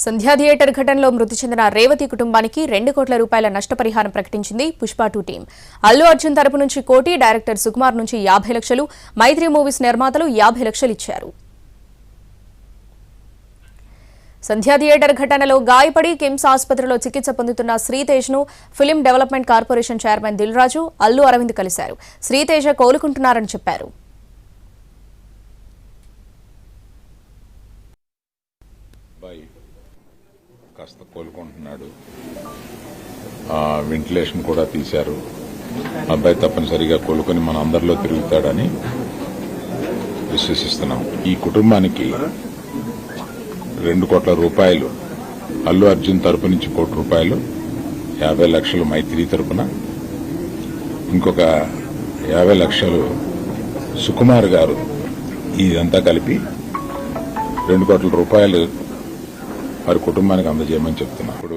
సంధ్యా theatre ఘటనలో మృతి చెందిన రేవతి కుటుంబానికి 2 కోట్ల రూపాయల నష్టపరిహారం ప్రకటించింది పుష్ప 2 టీం. అల్లు అర్జున్ తరపు నుంచి 1 కోటి, డైరెక్టర్ సుకుమార్ నుంచి 50 లక్షలు, మైత్రి మూవీస్ నిర్మాతలు 50 లక్షలు ఇచ్చారు. సంధ్యా థియేటర్ ఘటనలో గాయపడి కిమ్స్ ఆసుపత్రిలో చికిత్స పొందుతున్న శ్రీతేజ్ ను film development corporation chairman Dil Raju, Allu Aravind కలిశారు. శ్రీతేజ కోలుకుంటున్నారని చెప్పారు. కాస్త కోలుకుంటున్నాడు. వెంటిలేషన్ కూడా తీశారు. అబ్బాయి తప్పనిసరిగా కోలుకొని మన అందరిలో తిరుగుతాడని విశ్వసిస్తున్నాం. ఈ కుటుంబానికి 2 కోట్ల రూపాయలు అల్లు అర్జున్ తరపు నుంచి 1 కోటి రూపాయలు, 50 లక్షలు మైత్రి తరపున, ఇంకొక 50 లక్షలు సుకుమార్ గారు, ఇదంతా కలిపి 2 కోట్ల రూపాయలు వారి కుటుంబానికి అందజేయమని చెప్తున్నా. ఇప్పుడు